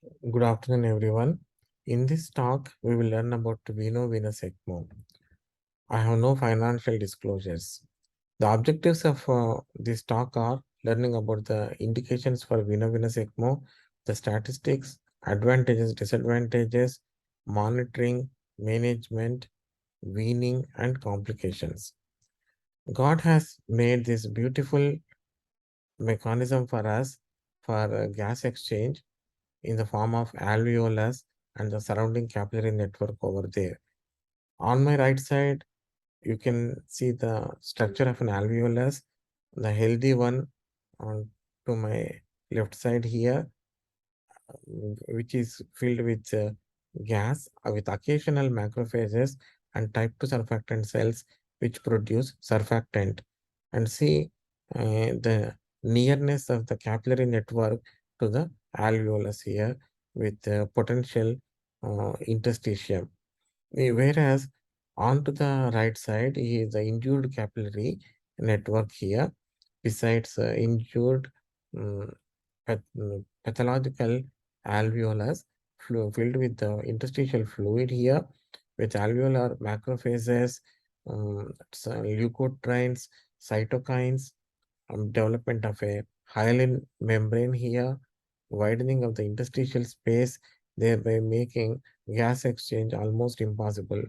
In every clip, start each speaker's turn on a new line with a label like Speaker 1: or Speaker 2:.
Speaker 1: Good afternoon, everyone. In this talk, we will learn about venous ECMO. I have no financial disclosures. The objectives of this talk are learning about the indications for venous ECMO, the statistics, advantages, disadvantages, monitoring, management, weaning, and complications. God has made this beautiful mechanism for us for gas exchange in the form of alveolus and the surrounding capillary network over there. On my right side, you can see the structure of an alveolus, the healthy one on to my left side here, which is filled with gas with occasional macrophages and type 2 surfactant cells which produce surfactant. And see the nearness of the capillary network to the alveolus here with potential interstitium. Whereas on to the right side is the injured capillary network here. Besides injured um, pathological alveolus filled with the interstitial fluid here, with alveolar macrophages, leukotrienes, cytokines, development of a hyaline membrane here, widening of the interstitial space, thereby making gas exchange almost impossible.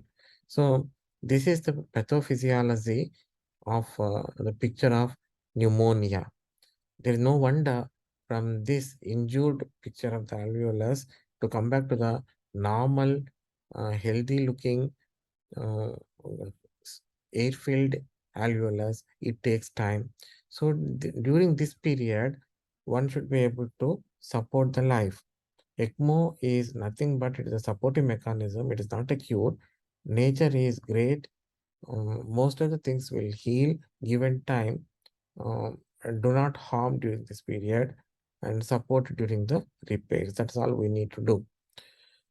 Speaker 1: So, this is the pathophysiology of the picture of pneumonia. There is no wonder from this injured picture of the alveolus to come back to the normal, healthy looking uh, air-filled alveolus, it takes time. So during this period, one should be able to support the life. ECMO is nothing but it is a supportive mechanism. It is not a cure. Nature is great. Most of the things will heal given time. And do not harm during this period and support during the repairs. That's all we need to do.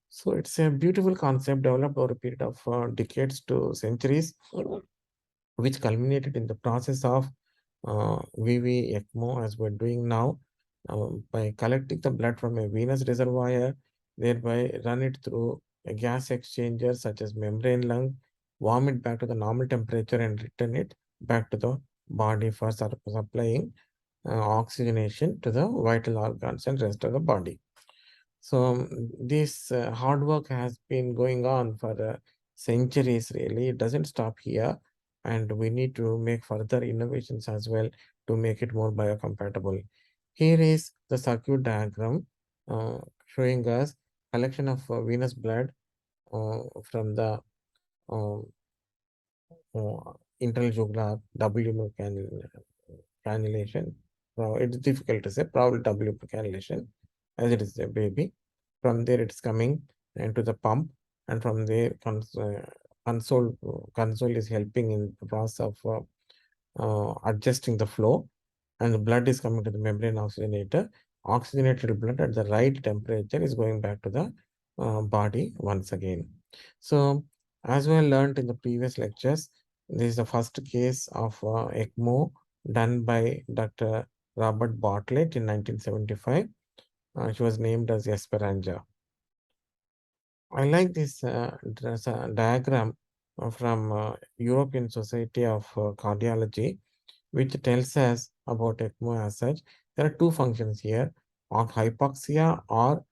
Speaker 1: So it's a beautiful concept developed over a period of decades to centuries, which culminated in the process of VV ECMO as we're doing now by collecting the blood from a venous reservoir, thereby run it through a gas exchanger such as membrane lung, warm it back to the normal temperature and return it back to the body for supplying oxygenation to the vital organs and rest of the body. So this hard work has been going on for centuries, really. It doesn't stop here, and we need to make further innovations as well to make it more biocompatible. Here is the circuit diagram showing us collection of venous blood from the uh, internal jugular W cannulation. It's difficult to say, probably W cannulation, as it is a baby. From there, it's coming into the pump, and from there, console is helping in the process of adjusting the flow, and the blood is coming to the membrane oxygenator. Oxygenated blood at the right temperature is going back to the body once again. So, as we learned in the previous lectures, this is the first case of ECMO done by Dr. Robert Bartlett in 1975. She was named as Esperanza. I like this diagram from European Society of Cardiology, which tells us about ECMO as such. There are two functions here, or hypoxia or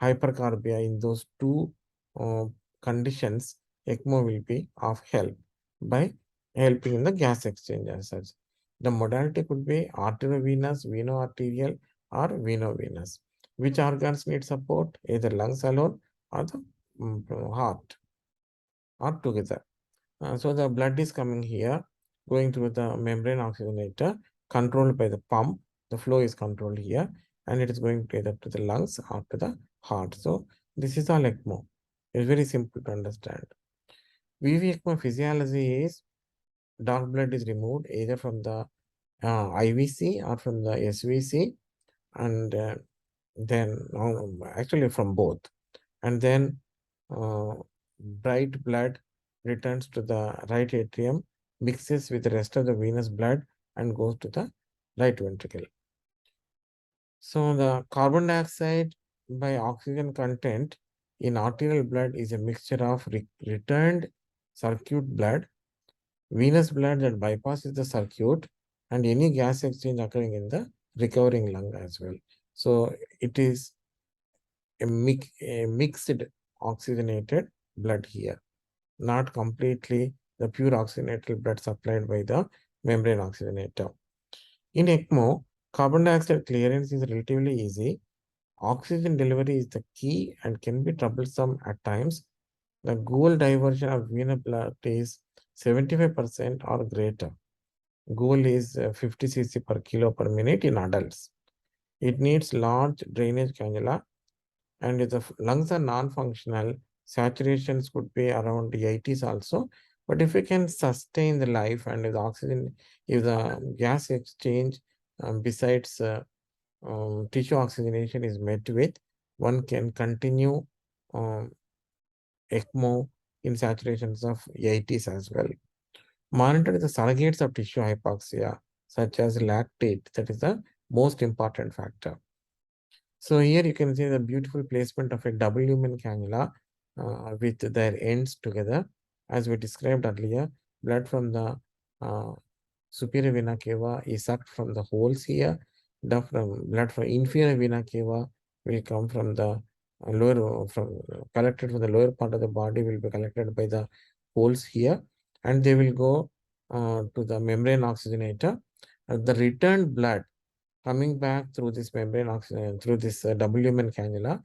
Speaker 1: hypercarbia. In those two uh, conditions, ECMO will be of help by helping in the gas exchange as such. The modality could be arteriovenous, veno-arterial, or veno-venous. Which organs need support? Either lungs alone or the heart or together. So the blood is coming here, going through the membrane oxygenator, controlled by the pump. The flow is controlled here, and it is going either to the lungs or to the heart. So this is all ECMO. It's very simple to understand. VV ECMO physiology is dark blood is removed either from the IVC or from the SVC, and then actually from both. And then uh, bright blood returns to the right atrium, mixes with the rest of the venous blood, and goes to the right ventricle. So the carbon dioxide by oxygen content in arterial blood is a mixture of returned circuit blood, venous blood that bypasses the circuit, and any gas exchange occurring in the recovering lung as well. So it is a mixed oxygenated blood here, not completely the pure oxygenated blood supplied by the membrane oxygenator. In ECMO, carbon dioxide clearance is relatively easy. Oxygen delivery is the key and can be troublesome at times. The goal diversion of venous blood is 75% or greater. Goal is 50 cc per kilo per minute in adults. It needs large drainage cannula, and if the lungs are non-functional, saturations could be around the 80s also. But if we can sustain the life and if the oxygen, if the gas exchange besides tissue oxygenation is met with, one can continue um, ECMO in saturations of 80s as well. Monitor the surrogates of tissue hypoxia, such as lactate, that is the most important factor. So here you can see the beautiful placement of a double lumen cannula with their ends together. As we described earlier, blood from the uh, superior vena cava is sucked from the holes here. The blood from inferior vena cava will come from the lower, collected from the lower part of the body will be collected by the holes here, and they will go to the membrane oxygenator. The returned blood coming back through this membrane oxygen, through this double lumen cannula,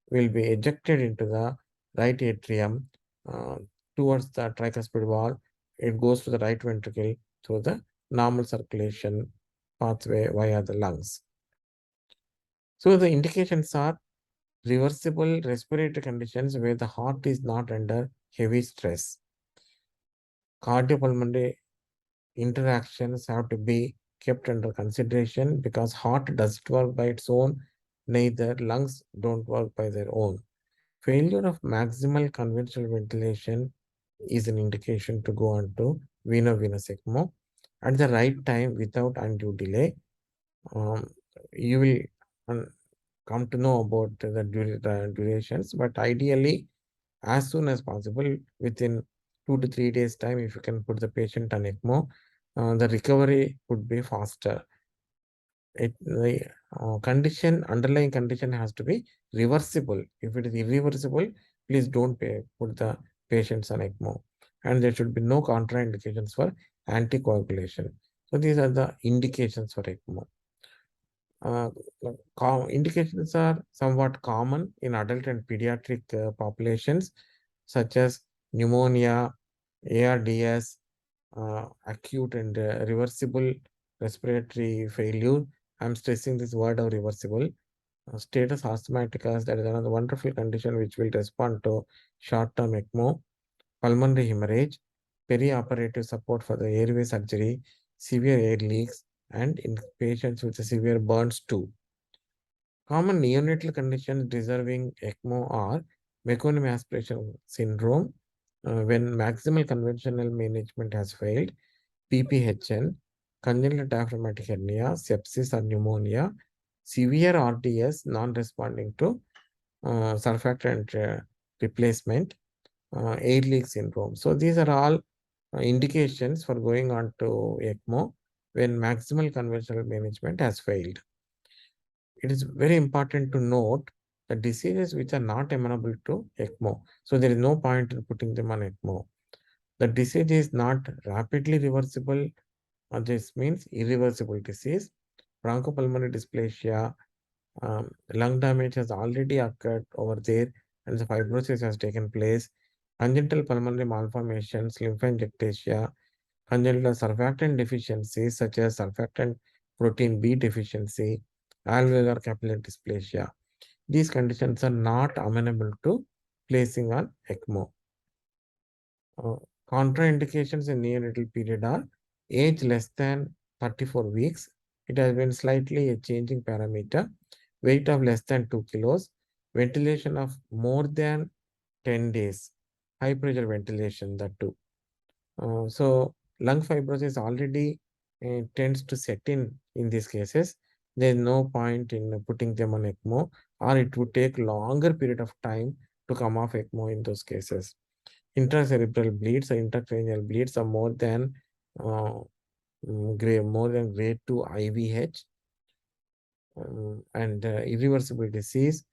Speaker 1: will be ejected into the right atrium uh, towards the tricuspid wall. It goes to the right ventricle through the normal circulation pathway via the lungs. So the indications are reversible respiratory conditions where the heart is not under heavy stress. Cardiopulmonary interactions have to be kept under consideration because heart doesn't work by its own, neither lungs don't work by their own. Failure of maximal conventional ventilation is an indication to go on to veno-venous ECMO at the right time without undue delay. Um, you will come to know about the durations, but ideally, as soon as possible, within 2 to 3 days' time, if you can put the patient on ECMO, the recovery would be faster. The underlying condition has to be reversible. If it is irreversible, please don't put the patients on ECMO. And there should be no contraindications for anticoagulation. So these are the indications for ECMO. Indications are somewhat common in adult and pediatric populations, such as pneumonia, ARDS, acute and reversible respiratory failure. I'm stressing this word of reversible. Status asthmaticus, that is another wonderful condition which will respond to short-term ECMO. Pulmonary hemorrhage, perioperative support for the airway surgery, severe air leaks, and in patients with severe burns too. Common neonatal conditions deserving ECMO are meconium aspiration syndrome, when maximal conventional management has failed, PPHN, congenital diaphragmatic hernia, sepsis or pneumonia, severe RDS non-responding to surfactant replacement, air leak syndrome. So these are all indications for going on to ECMO when maximal conventional management has failed. It is very important to note the diseases which are not amenable to ECMO. So there is no point in putting them on ECMO. The disease is not rapidly reversible. This means irreversible disease. Bronchopulmonary dysplasia, lung damage has already occurred over there and the fibrosis has taken place. Congenital pulmonary malformations, lymphangiectasia, congenital surfactant deficiencies such as surfactant protein B deficiency, alveolar capillary dysplasia. These conditions are not amenable to placing on ECMO. Uh, Contraindications in neonatal period are age less than 34 weeks. It has been slightly a changing parameter. Weight of less than 2 kilos. Ventilation of more than 10 days. High pressure ventilation, that too. So lung fibrosis already tends to set in these cases. There's no point in putting them on ECMO, or it would take longer period of time to come off ECMO in those cases. Intracerebral bleeds or intracranial bleeds are uh, more than grade 2 IVH, and irreversible disease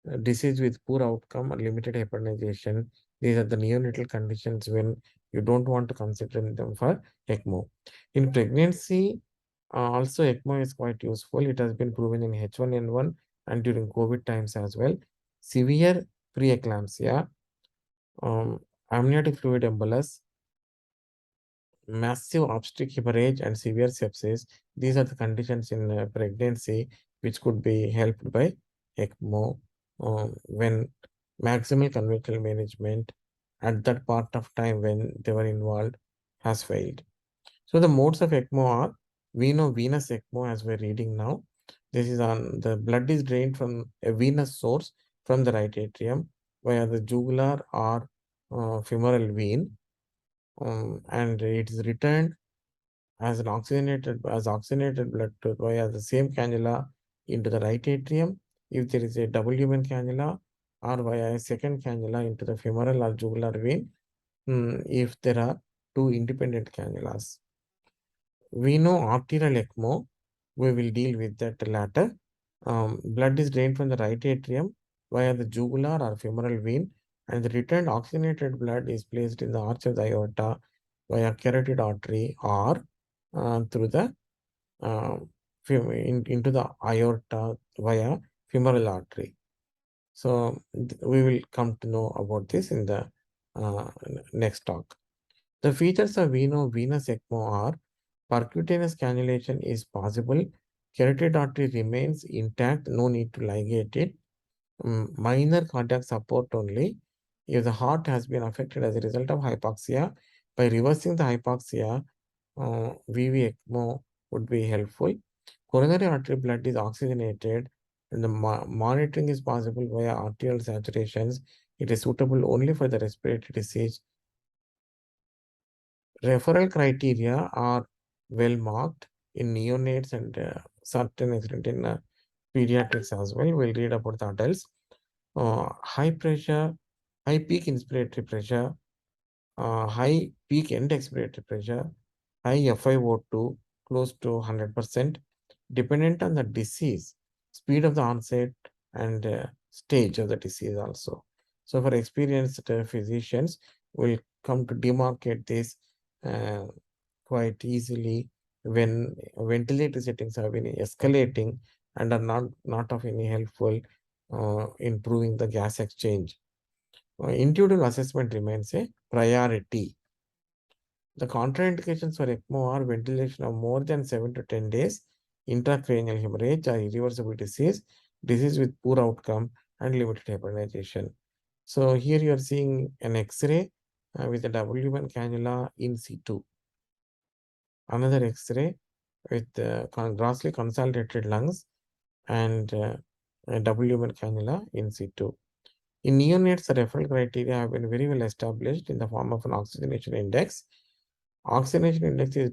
Speaker 1: with poor outcome or limited hepatization. These are the neonatal conditions when you don't want to consider them for ECMO. In pregnancy, also ECMO is quite useful. It has been proven in H1N1 and during COVID times as well. Severe preeclampsia, um, amniotic fluid embolus, massive obstetric hemorrhage, and severe sepsis. These are the conditions in pregnancy which could be helped by ECMO when maximal conventional management at that part of time when they were involved has failed. So the modes of ECMO are venous ECMO as we're reading now. This is on the blood is drained from a venous source from the right atrium via the jugular or femoral vein, and it is returned as oxygenated blood via the same cannula into the right atrium if there is a double human cannula, or via a second cannula into the femoral or jugular vein if there are two independent cannulas. We know arterial ECMO, we will deal with that later. Blood is drained from the right atrium via the jugular or femoral vein, and the returned oxygenated blood is placed in the arch of the aorta via carotid artery or through the into the aorta via femoral artery. So we will come to know about this in the next talk. The features of venous ECMO are percutaneous cannulation is possible, carotid artery remains intact, no need to ligate it, minor cardiac support only if the heart has been affected as a result of hypoxia. By reversing the hypoxia, VV ECMO would be helpful. Coronary artery blood is oxygenated and the monitoring is possible via arterial saturations. It is suitable only for the respiratory disease. Referral criteria are well marked in neonates and certain extent in pediatrics as well. We'll read about the adults. High pressure, high peak inspiratory pressure, high peak end expiratory pressure, high FiO2 close to 100%, dependent on the disease, speed of the onset, and stage of the disease also. So for experienced physicians, will come to demarcate this uh, quite easily when ventilator settings have been escalating and are not of any helpful improving the gas exchange. Individual assessment remains a priority. The contraindications for ECMO are ventilation of more than 7 to 10 days, intracranial hemorrhage or irreversible disease with poor outcome, and limited hepatization. So here you are seeing an X-ray with a W1 cannula in situ. Another X-ray with grossly consolidated lungs and a W1 cannula in situ. In neonates, the referral criteria have been very well established in the form of an oxygenation index. Oxygenation index is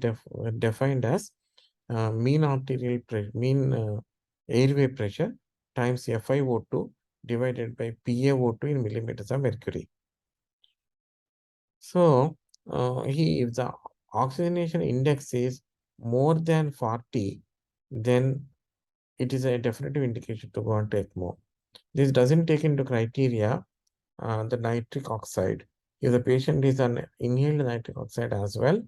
Speaker 1: defined as mean airway pressure times FiO2 divided by PaO2 in millimeters of mercury. So, if the oxygenation index is more than 40, then it is a definitive indication to go on to ECMO. This doesn't take into criteria the nitric oxide. If the patient is on inhaled nitric oxide as well,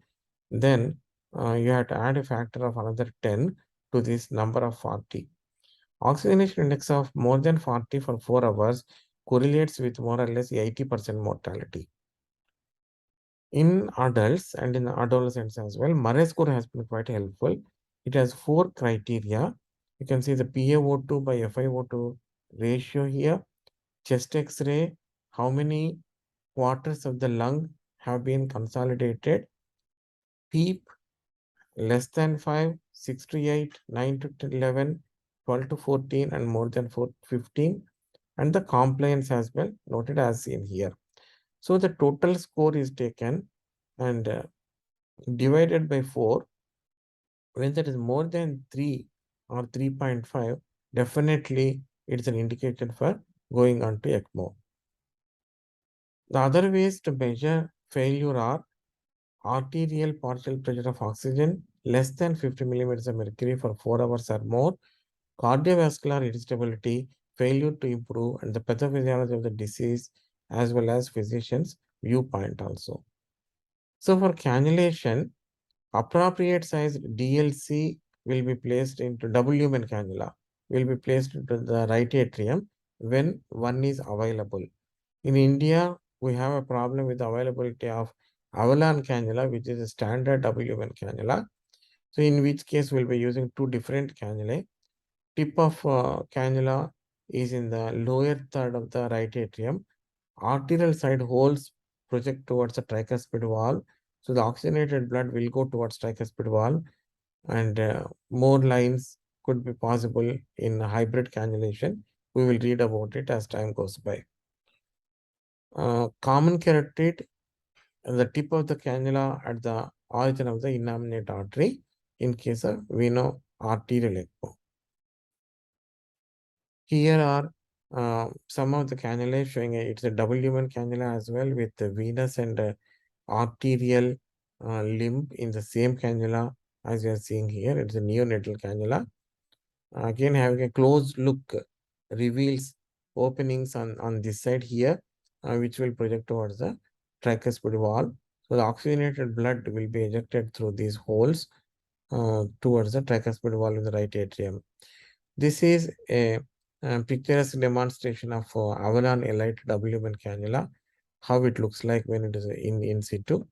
Speaker 1: then you have to add a factor of another 10 to this number of 40. Oxygenation index of more than 40 for 4 hours correlates with more or less 80% mortality. In adults and in adolescents as well, Murray score has been quite helpful. It has 4 criteria. You can see the PaO2 by FiO2 ratio here, chest X-ray, how many quarters of the lung have been consolidated, PEEP less than 5, 6 to 8, 9 to 11, 12 to 14, and more than 15, and the compliance as well, noted as seen here. So the total score is taken and divided by 4. When there is more than 3, or 3.5, definitely it's an indication for going on to ECMO. The other ways to measure failure are arterial partial pressure of oxygen less than 50 millimeters of mercury for 4 hours or more, cardiovascular instability, failure to improve, and the pathophysiology of the disease, as well as physician's viewpoint also. So for cannulation, appropriate size DLC will be placed into W-man cannula, will be placed into the right atrium when one is available. In India, we have a problem with the availability of Avalon cannula, which is a standard W-man cannula. So in which case we'll be using two different cannulae. Tip of cannula is in the lower third of the right atrium. Arterial side holes project towards the tricuspid wall. So the oxygenated blood will go towards tricuspid wall, and more lines could be possible in hybrid cannulation. We will read about it as time goes by. Common carotid, the tip of the cannula at the origin of the innominate artery in case of veno arterial ECMO. Here are some of the cannulae showing it's a W-man cannula as well with the venous and arterial limb in the same cannula as you are seeing here. It's a neonatal cannula. Again, having a close look reveals openings on this side here, which will project towards the tricuspid wall. So the oxygenated blood will be ejected through these holes towards the tricuspid wall in the right atrium. This is a picturesque demonstration of Avalon Elite W-man cannula, how it looks like when it is in situ.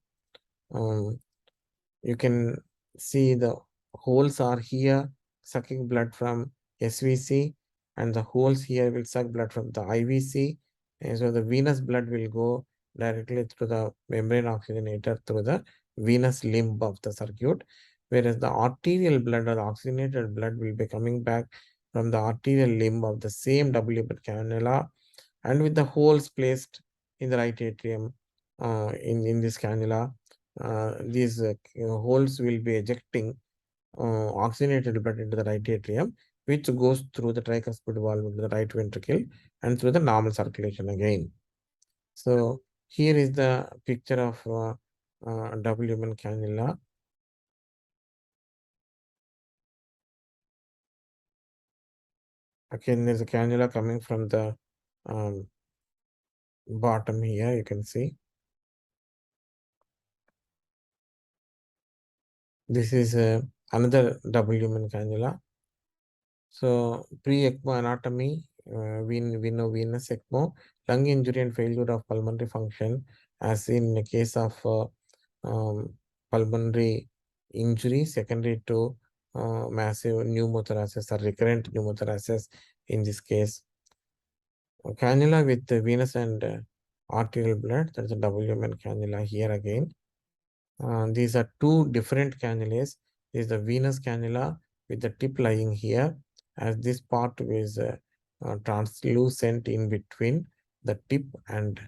Speaker 1: You can see the holes are here sucking blood from SVC, and the holes here will suck blood from the IVC. And so the venous blood will go directly through the membrane oxygenator through the venous limb of the circuit, whereas the arterial blood or the oxygenated blood will be coming back from the arterial limb of the same W cannula, and with the holes placed in the right atrium in this cannula. These holes will be ejecting oxygenated blood into the right atrium, which goes through the tricuspid valve into the right ventricle and through the normal circulation again. So here is the picture of W-man cannula. Again, there's a cannula coming from the bottom here, you can see. This is another W-man cannula. So pre-ECMO anatomy, we know venous ECMO, lung injury and failure of pulmonary function, as in the case of pulmonary injury secondary to massive pneumothorax or recurrent pneumothorax in this case. Cannula with the venous and arterial blood, that's a W-man cannula here again. These are two different cannulas. This is the venous cannula with the tip lying here, as this part is translucent in between the tip and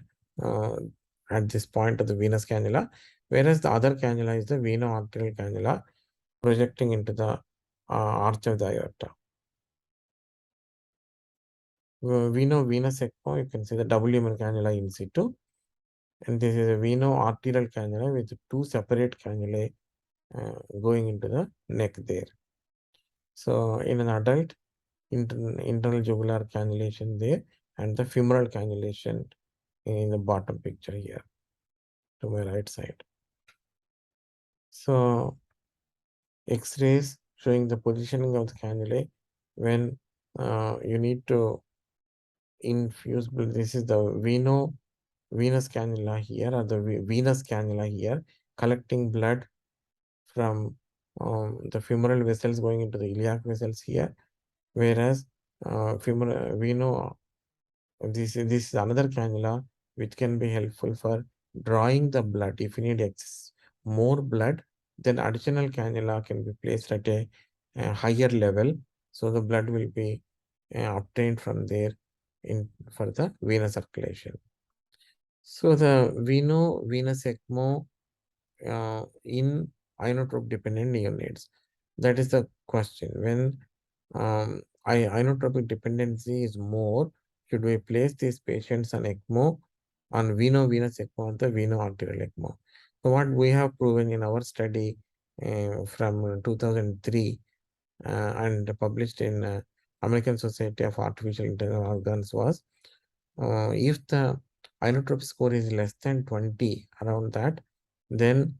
Speaker 1: at this point of the venous cannula, whereas the other cannula is the veno-arterial cannula projecting into the arch of the aorta. Venous ECMO, you can see the W-man cannula in situ, and this is a veno-arterial cannula with two separate cannulae going into the neck there. So in an adult, internal jugular cannulation there, and the femoral cannulation in the bottom picture here to my right side. So X-rays showing the positioning of the cannulae when you need to infuse blood. This is the venous cannula here, or the venous cannula here, collecting blood from the femoral vessels going into the iliac vessels here, whereas we know this is another cannula which can be helpful for drawing the blood. If you need more blood, then additional cannula can be placed at a higher level, so the blood will be obtained from there in for the venous circulation. So the venous ECMO in inotrope dependent neonates. That is the question. When Inotropic dependency is more. Should we place these patients on ECMO, on venous ECMO, or the veno-arterial ECMO? So what we have proven in our study from 2003 and published in American Society of Artificial Internal Organs was if the inotropic score is less than 20, around that, then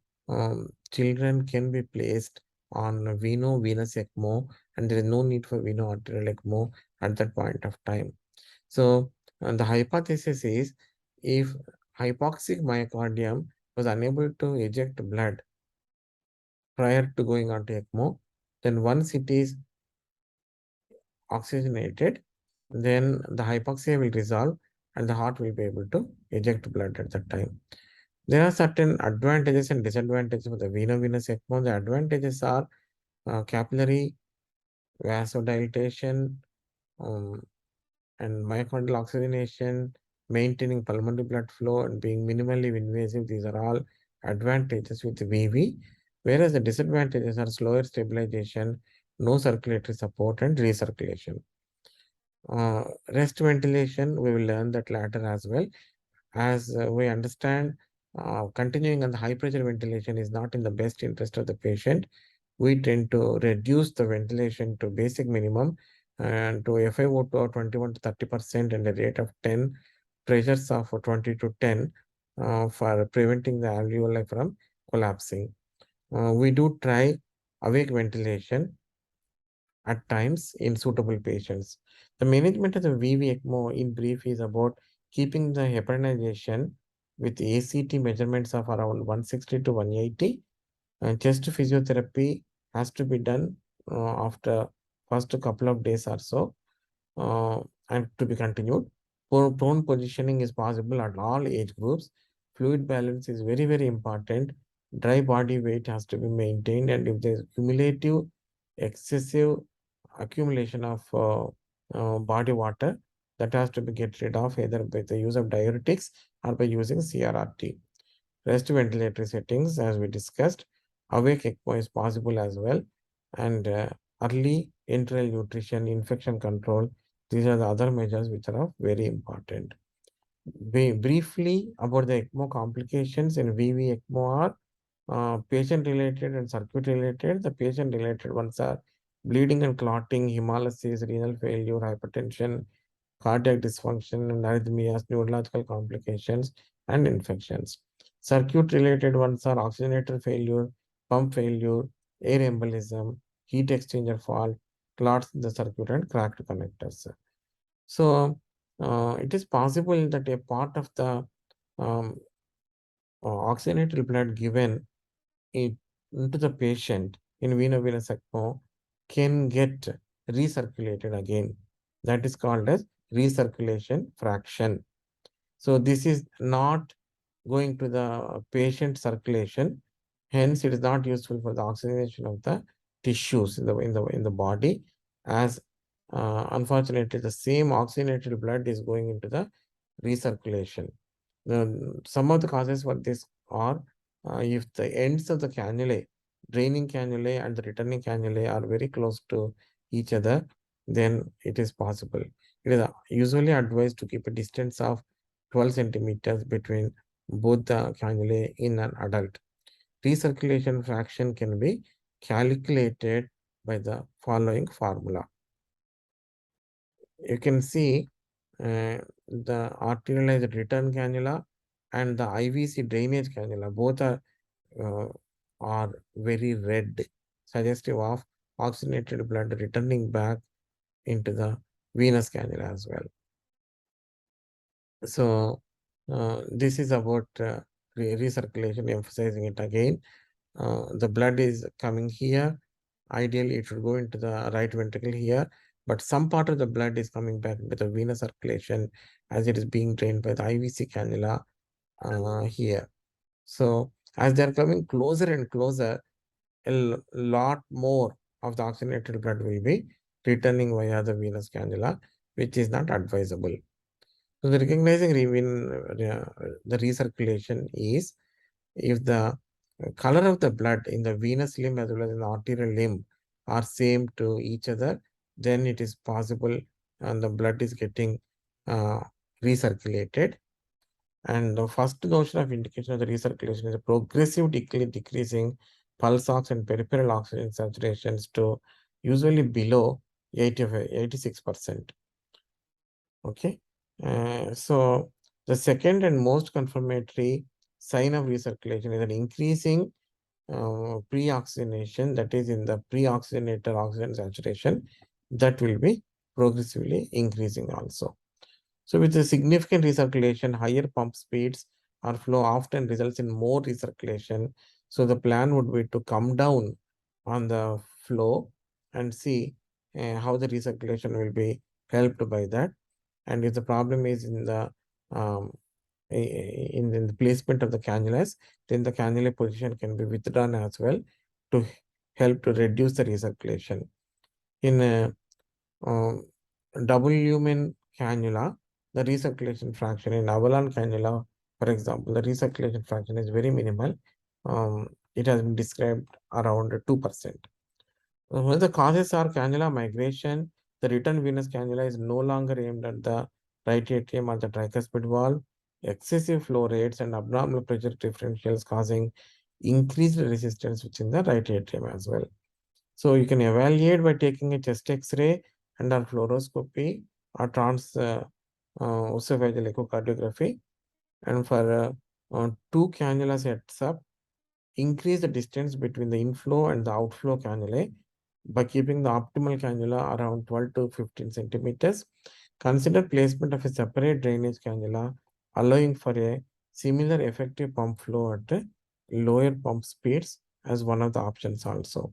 Speaker 1: children can be placed on venous ECMO, and there is no need for veno-arterial ECMO at that point of time. So the hypothesis is if hypoxic myocardium was unable to eject blood prior to going on to ECMO, then once it is oxygenated, then the hypoxia will resolve and the heart will be able to eject blood at that time. There are certain advantages and disadvantages of the venous ECMO. The advantages are capillary vasodilatation um, and myocardial oxygenation, maintaining pulmonary blood flow, and being minimally invasive. These are all advantages with VV, whereas the disadvantages are slower stabilization, no circulatory support, and recirculation. Rest ventilation, we will learn that later as well. As we understand, continuing on the high pressure ventilation is not in the best interest of the patient. We tend to reduce the ventilation to basic minimum and to FiO2 of 21 to 30% and a rate of 10, pressures of 20 to 10 for preventing the alveoli from collapsing. We do try awake ventilation at times in suitable patients. The management of the VV ECMO in brief is about keeping the heparinization with ACT measurements of around 160 to 180. And chest physiotherapy has to be done after first couple of days or so uh, and to be continued. Prone positioning is possible at all age groups. Fluid balance is very, very important. Dry body weight has to be maintained, and if there is cumulative excessive accumulation of body water, that has to be get rid of either by the use of diuretics or by using CRRT. Rest ventilatory settings, as we discussed, awake ECMO is possible as well, and early enteral nutrition, infection control, these are the other measures which are very important. Briefly about the ECMO complications in VV ECMO are patient-related and circuit-related. The patient-related ones are bleeding and clotting, hemolysis, renal failure, hypertension, cardiac dysfunction, and arrhythmias, neurological complications, and infections. Circuit-related ones are oxygenator failure, pump failure, air embolism, heat exchanger fault, clots in the circuit, and cracked connectors. So, it is possible that a part of the um, oxygenated blood given it into the patient in venous ECMO can get recirculated again. That is called as recirculation fraction. So this is not going to the patient circulation. Hence, it is not useful for the oxygenation of the tissues in the body. As unfortunately, the same oxygenated blood is going into the recirculation. Some of the causes for this are if the ends of the cannulae, draining cannulae and the returning cannulae are very close to each other, then it is possible. It is usually advised to keep a distance of 12 centimeters between both the cannulae in an adult. Recirculation fraction can be calculated by the following formula. You can see the arterialized return cannula and the IVC drainage cannula, both uh, are very red, suggestive of oxygenated blood returning back into the venous cannula as well. So, this is about recirculation, emphasizing it again. The blood is coming here. Ideally, it should go into the right ventricle here, but some part of the blood is coming back into the venous circulation as it is being drained by the IVC cannula here. So, as they are coming closer and closer, a lot more of the oxygenated blood will be returning via the venous cannula, which is not advisable. So, the recognizing the recirculation is if the color of the blood in the venous limb as well as in the arterial limb are same to each other, then it is possible and the blood is getting uh, recirculated. And the first notion of indication of the recirculation is a progressive decreasing pulse ox and peripheral oxygen saturations to usually below 86%. Okay. So the second and most confirmatory sign of recirculation is an increasing pre-oxygenation, that is in the pre-oxygenated oxygen saturation, that will be progressively increasing also. So with the significant recirculation, higher pump speeds or flow often results in more recirculation. So the plan would be to come down on the flow and see how the recirculation will be helped by that. And if the problem is in the um, in the placement of the cannulas, then the cannula position can be withdrawn as well to help to reduce the recirculation. In a double lumen cannula, the recirculation fraction in Avalon cannula, for example, the recirculation fraction is very minimal. It has been described around 2%. When the causes are cannula migration, the return venous cannula is no longer aimed at the right atrium or the tricuspid valve. Excessive flow rates and abnormal pressure differentials causing increased resistance within the right atrium as well. So you can evaluate by taking a chest X-ray and or fluoroscopy or esophageal echocardiography. And for two cannula sets up, increase the distance between the inflow and the outflow cannulae by keeping the optimal cannula around 12 to 15 centimeters. Consider placement of a separate drainage cannula, allowing for a similar effective pump flow at lower pump speeds as one of the options also.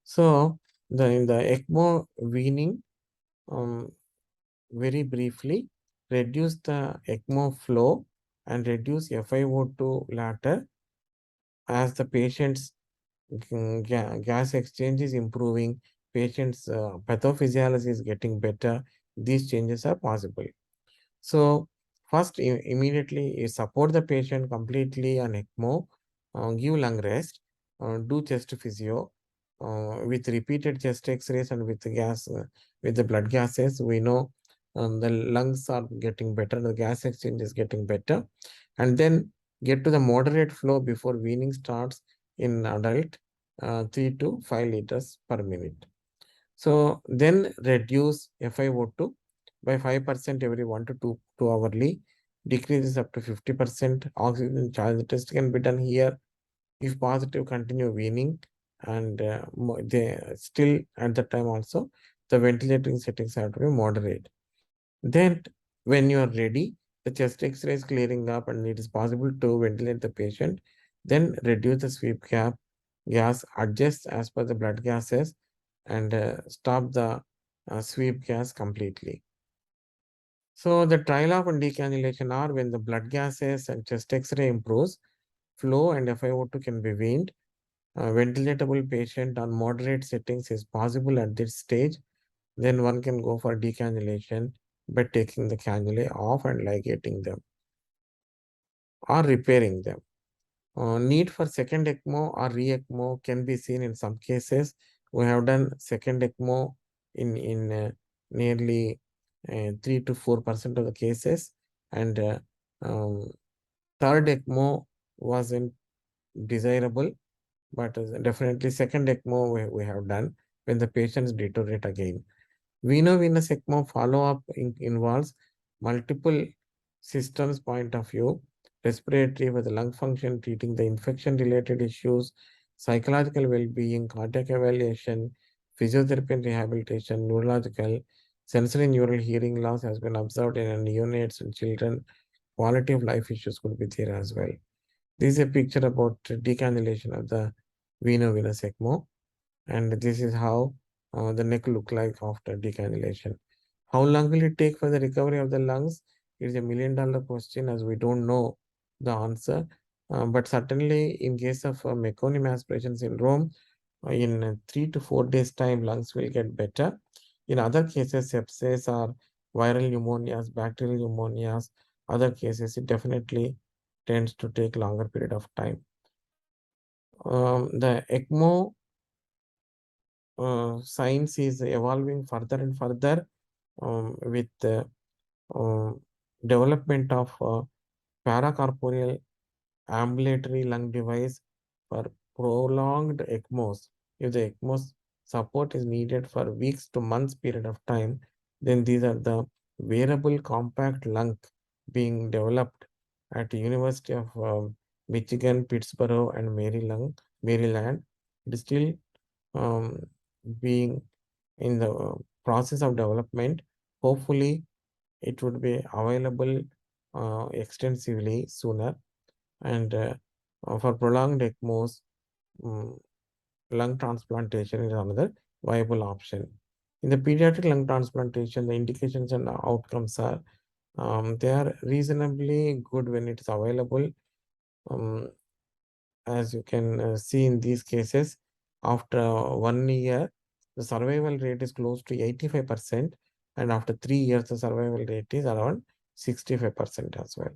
Speaker 1: So in the ECMO weaning, very briefly, reduce the ECMO flow and reduce FiO2 latter as the patient's gas exchange is improving, patient's pathophysiology is getting better. These changes are possible. So first, immediately you support the patient completely on ECMO, give lung rest, do chest physio with repeated chest X-rays and with the gas, with the blood gases. We know the lungs are getting better, the gas exchange is getting better, and then get to the moderate flow before weaning starts in adult, 3 to 5 liters per minute. So then reduce FiO2 by 5% every 1 to 2 hourly, decreases up to 50%. Oxygen charge test can be done here. If positive, continue weaning, and they still at the time also the ventilating settings have to be moderate. Then when you are ready, the chest X-ray is clearing up and it is possible to ventilate the patient, then reduce the sweep cap gas, adjust as per the blood gases, and stop the sweep gas completely. So the trial of decannulation are when the blood gases and chest X-ray improves, flow and FiO2 can be weaned. Ventilatable patient on moderate settings is possible at this stage. Then one can go for decannulation by taking the cannulae off and ligating them or repairing them. Need for second ECMO or re-ECMO can be seen in some cases. We have done second ECMO in nearly 3 to 4% of the cases, and third ECMO wasn't desirable, but definitely second ECMO we have done when the patients deteriorate again. Venous ECMO follow-up involves multiple systems point of view, respiratory with lung function, treating the infection-related issues, psychological well-being, cardiac evaluation, physiotherapy and rehabilitation, neurological, sensory neural hearing loss has been observed in neonates and children. Quality of life issues could be there as well. This is a picture about decannulation of the venous ECMO, and this is how the neck look like after decannulation. How long will it take for the recovery of the lungs? It is $1 million question, as we don't know the answer. But certainly in case of meconium aspiration syndrome, in 3 to 4 days time, lungs will get better. In other cases, sepsis or viral pneumonias, bacterial pneumonias, other cases, it definitely tends to take longer period of time. The ECMO science is evolving further and further with uh, development of paracorporeal ambulatory lung device for prolonged ECMOs. If the ECMOs support is needed for weeks to months period of time, then these are the wearable compact lung being developed at the University of Michigan, Pittsburgh, and Maryland. It is still um, being in the process of development. Hopefully, it would be available extensively sooner. And for prolonged ECMOs, um, lung transplantation is another viable option. In the pediatric lung transplantation, the indications and outcomes are they are reasonably good when it is available. Um, as you can see in these cases, after 1 year, the survival rate is close to 85%, and after 3 years, the survival rate is around 65% as well.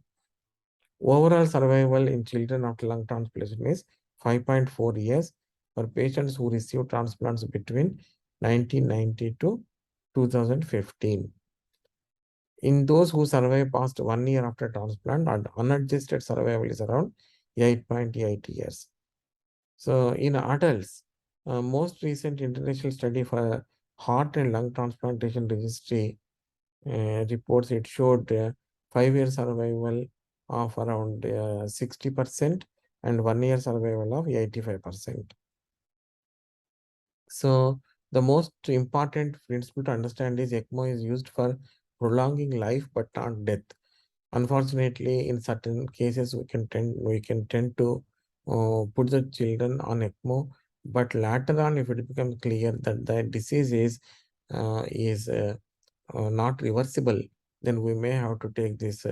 Speaker 1: Overall survival in children after lung transplantation is 5.4 years for patients who received transplants between 1990 to 2015. In those who survive past 1 year after transplant, unadjusted survival is around 8.8 years. So in adults, most recent international study for heart and lung transplantation registry reports it showed 5 year survival of around 60% and 1 year survival of 85%. So the most important principle to understand is ECMO is used for prolonging life but not death. Unfortunately, in certain cases, we can tend to put the children on ECMO, but later on, if it becomes clear that the disease is not reversible, then we may have to take this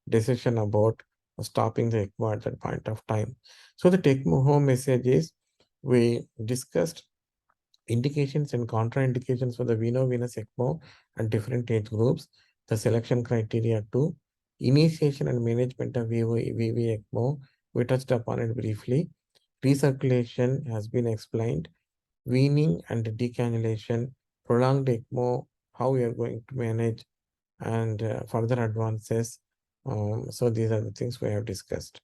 Speaker 1: decision about stopping the ECMO at that point of time. So the take home message is we discussed indications and contraindications for the veno-venous ECMO at different age groups, the selection criteria to initiation and management of VV ECMO. We touched upon it briefly. Recirculation has been explained. Weaning and decannulation, prolonged ECMO, how we are going to manage, and further advances. So these are the things we have discussed.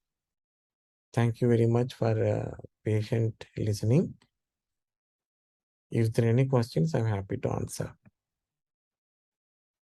Speaker 1: Thank you very much for patient listening. If there are any questions, I'm happy to answer.